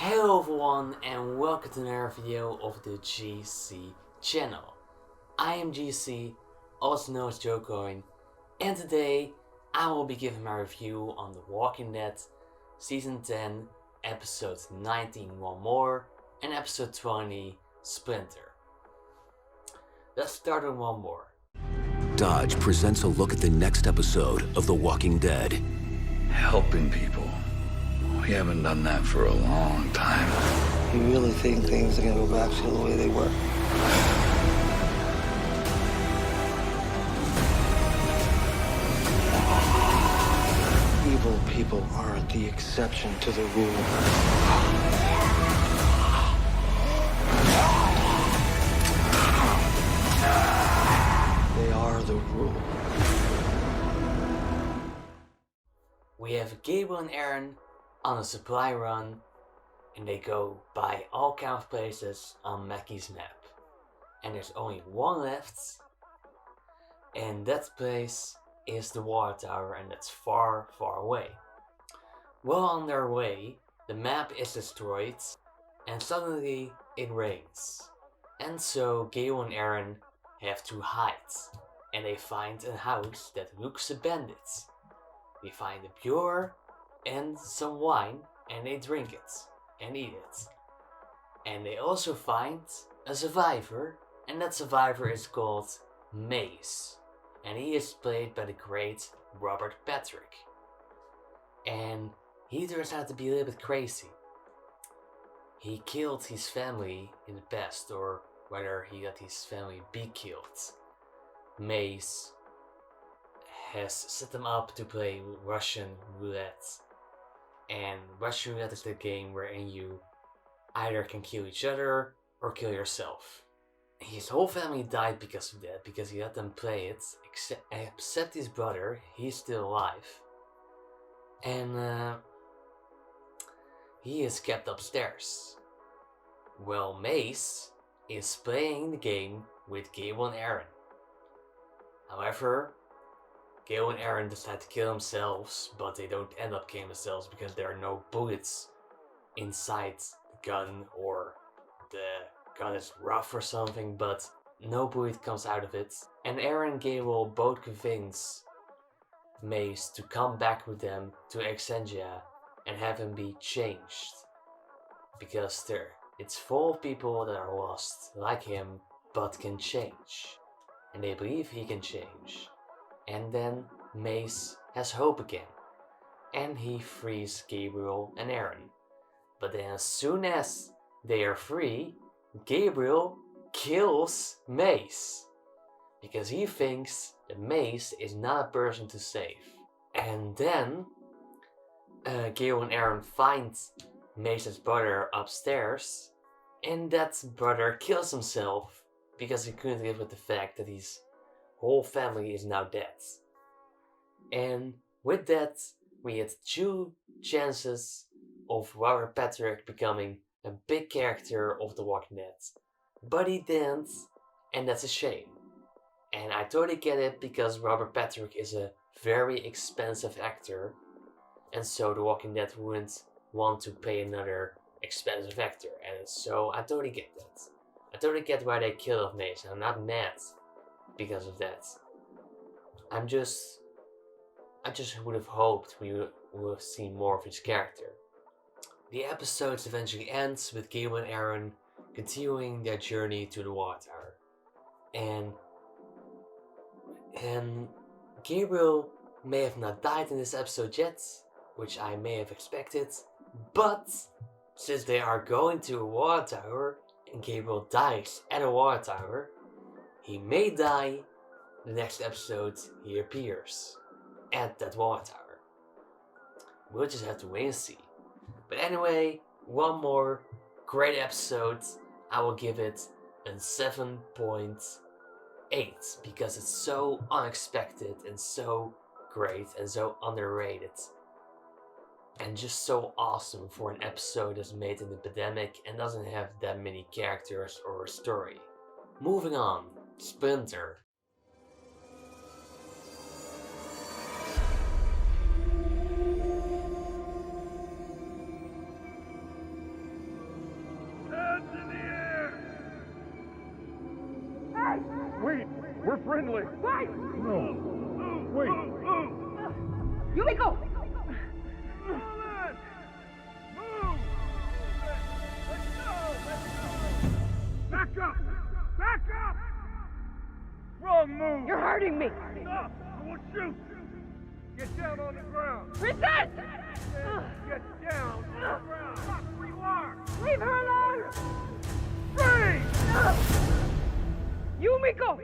Hello everyone and welcome to another video of the GC channel. I am GC, also known as Jocoin, and today I will be giving my review on The Walking Dead Season 10, Episode 19 One More and Episode 20 Splinter. Let's start on One More. Dodge presents a look at the next episode of The Walking Dead. Helping people. We haven't done that for a long time. You really think things are gonna go back to the way they were? Evil people are the exception to the rule. They are the rule. We have Gabriel and Aaron on a supply run, and they go by all kind of places on Mackie's map. And there's only one left, and that place is the water tower, and that's far, far away. Well, on their way, the map is destroyed, and suddenly it rains. And so Gabriel and Aaron have to hide, and they find a house that looks abandoned. They find a pure and some wine, and they drink it and eat it. And they also find a survivor, and that survivor is called Mace, and he is played by the great Robert Patrick. And he turns out to be a little bit crazy. He killed his family in the past, or rather he let his family be killed. Mace has set them up to play Russian roulette. And Russian roulette is the game wherein you either can kill each other or kill yourself. His whole family died because of that, because he let them play it, except his brother. He's still alive. And he is kept upstairs. Well, Mace is playing the game with Gabriel and Aaron. However, Gabriel and Aaron decide to kill themselves, but they don't end up killing themselves because there are no bullets inside the gun, or the gun is rough or something, but no bullet comes out of it. And Aaron and Gabriel both convince Mace to come back with them to Exandria and have him be changed. Because it's full of people that are lost like him, but can change. And they believe he can change. And then Mace has hope again, and he frees Gabriel and Aaron. But then as soon as they are free, Gabriel kills Mace, because he thinks that Mace is not a person to save. And then Gabriel and Aaron find Mace's brother upstairs, and that brother kills himself because he couldn't live with the fact that his whole family is now dead. And with that, we had 2 chances of Robert Patrick becoming a big character of The Walking Dead. But he didn't, and that's a shame. And I totally get it, because Robert Patrick is a very expensive actor, and so The Walking Dead wouldn't want to pay another expensive actor, and so I totally get that. I totally get why they killed off Mace, and I'm not mad because of that. I just would have hoped we would have seen more of his character. The episode eventually ends with Gabriel and Aaron continuing their journey to the water tower. And Gabriel may have not died in this episode yet, which I may have expected, but since they are going to a water tower and Gabriel dies at a water tower, he may die. The next episode he appears at that water tower. We'll just have to wait and see. But anyway, One More, great episode. I will give it a 7.8 because it's so unexpected and so great and so underrated. And just so awesome for an episode that's made in the pandemic and doesn't have that many characters or a story. Moving on, Splinter. friendly. Wait! No. Wait. Yumiko! Roulette! Move! Let's go! Back up! Back up! Wrong move! You're hurting me! Stop! I will shoot! Get down on the ground! Princess! Get down on the ground! Stop where you are! Leave her alone! Freeze! Yumiko!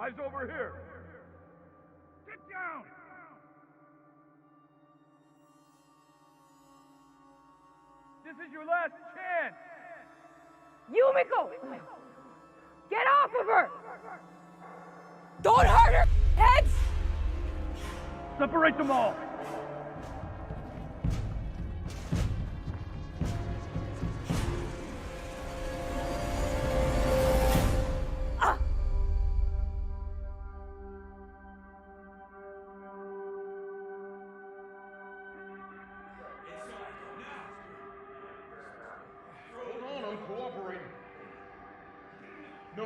Eyes over here! Get down! This is your last chance! Yumiko! Get off of her! Don't hurt her! Heads! Separate them all! Hold on, I'm cooperating. No,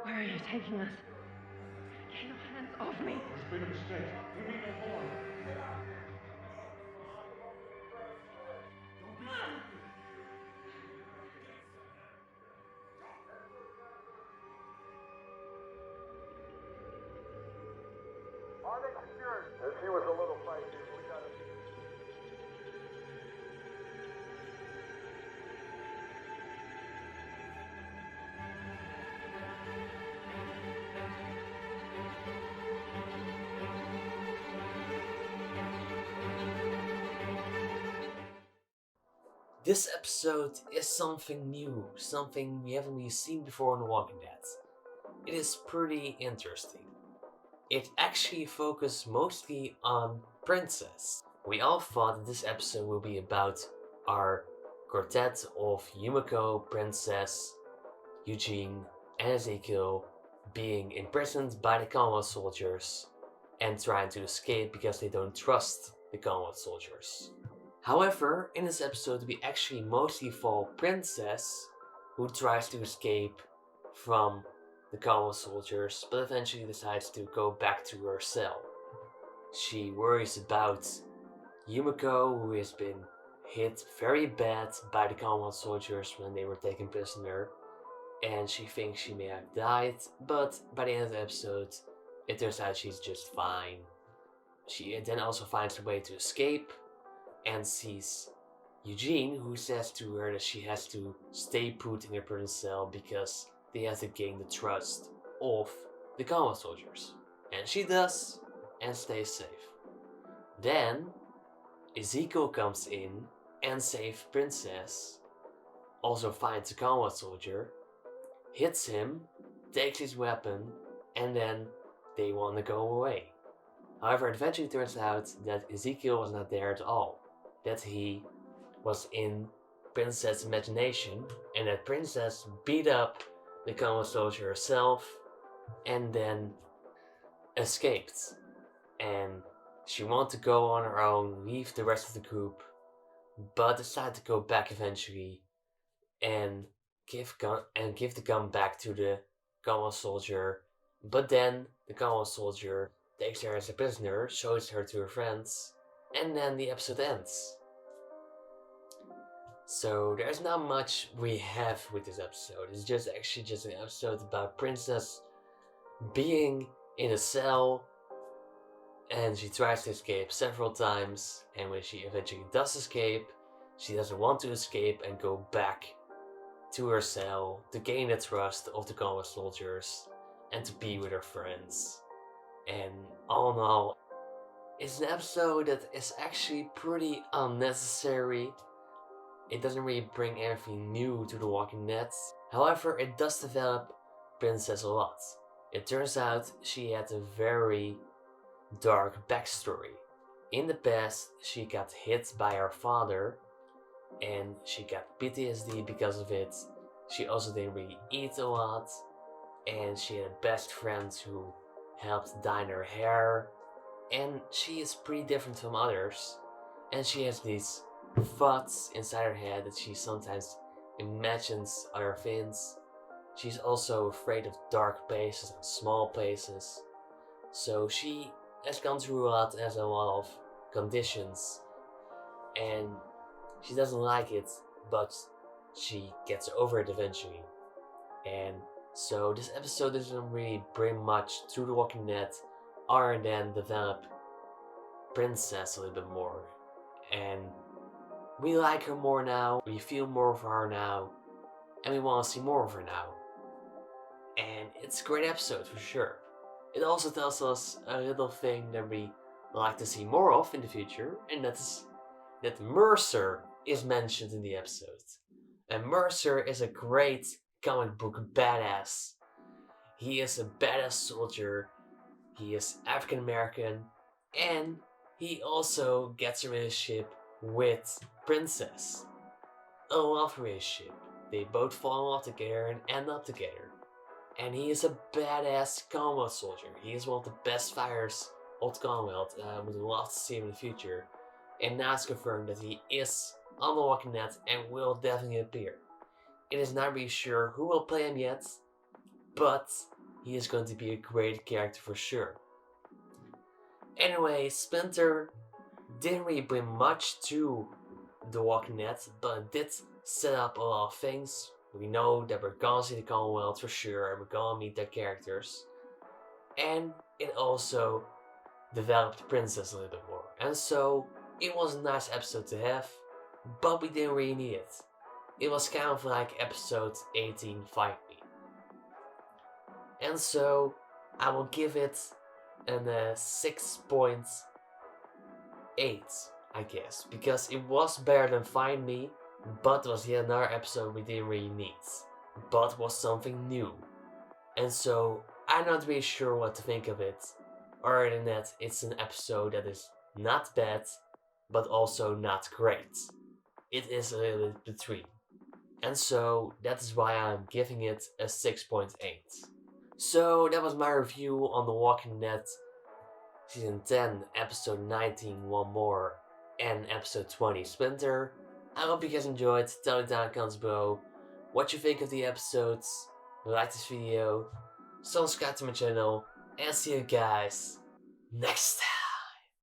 Where are you taking us? Get your hands off me! there's been a mistake. We mean no harm. If he was a little feisty, we got him. This episode is something new, something we haven't really seen before on The Walking Dead. It is pretty interesting. It actually focused mostly on Princess. We all thought that this episode will be about our quartet of Yumiko, Princess, Eugene, and Ezekiel being imprisoned by the Commonwealth soldiers and trying to escape because they don't trust the Commonwealth soldiers. However, in this episode we actually mostly follow Princess, who tries to escape from the Commonwealth soldiers, but eventually decides to go back to her cell. She worries about Yumiko, who has been hit very bad by the Commonwealth soldiers when they were taken prisoner, and she thinks she may have died, but by the end of the episode, it turns out she's just fine. She then also finds a way to escape, and sees Eugene, who says to her that she has to stay put in her prison cell because they have to gain the trust of the Commonwealth soldiers. And she does, and stays safe. Then, Ezekiel comes in and saves Princess, also finds the Commonwealth soldier, hits him, takes his weapon, and then they want to go away. However, it eventually turns out that Ezekiel was not there at all. That he was in Princess' imagination, and that Princess beat up the Commonwealth soldier herself and then escaped. And she wanted to go on her own, leave the rest of the group, but decided to go back eventually and give the gun back to the Commonwealth soldier. But then the Commonwealth soldier takes her as a prisoner, shows her to her friends, and then the episode ends. So there's not much we have with this episode. It's just actually just an episode about Princess being in a cell, and she tries to escape several times, and when she eventually does escape, she doesn't want to escape and go back to her cell to gain the trust of the Commonwealth soldiers and to be with her friends. And all in all, it's an episode that is actually pretty unnecessary. It doesn't really bring anything new to The Walking Dead. However, it does develop Princess a lot. It turns out she had a very dark backstory. In the past, she got hit by her father and she got PTSD because of it. She also didn't really eat a lot, and she had best friends who helped dye her hair, and she is pretty different from others, and she has these thoughts inside her head that she sometimes imagines other things, she's also afraid of dark places and small places. So she has gone through a lot, has a lot of conditions, and she doesn't like it, but she gets over it eventually. And so this episode doesn't really bring much to The Walking Dead other than develop Princess a little bit more. And we like her more now, we feel more for her now, and we want to see more of her now. And it's a great episode for sure. It also tells us a little thing that we like to see more of in the future, and that's that Mercer is mentioned in the episode. And Mercer is a great comic book badass. He is a badass soldier, he is African American, and he also gets a relationship with Princess. A love relationship. They both fall in love together and end up together. And he is a badass Commonwealth soldier. He is one of the best fighters of the Commonwealth. I would love to see him in the future. And now it's confirmed that he is on The Walking Dead and will definitely appear. It is not really sure who will play him yet, but he is going to be a great character for sure. Anyway, Splinter didn't really bring much to The Walking Dead, but it did set up a lot of things. We know that we're gonna see the Commonwealth for sure, and we're gonna meet their characters. And it also developed Princess a little bit more. And so, it was a nice episode to have, but we didn't really need it. It was kind of like episode 18, Fight Me. And so, I will give it a 6.8, I guess. Because it was better than Find Me, but was yet another episode we didn't really need. But was something new. And so, I'm not really sure what to think of it. Other than that, it's an episode that is not bad, but also not great. It is a little bit between. And so, that is why I'm giving it a 6.8. So, that was my review on The Walking Dead Season 10, Episode 19, One More, and Episode 20, Splinter. I hope you guys enjoyed. Tell me down in the comments below what you think of the episodes. Like this video, subscribe to my channel, and see you guys next time.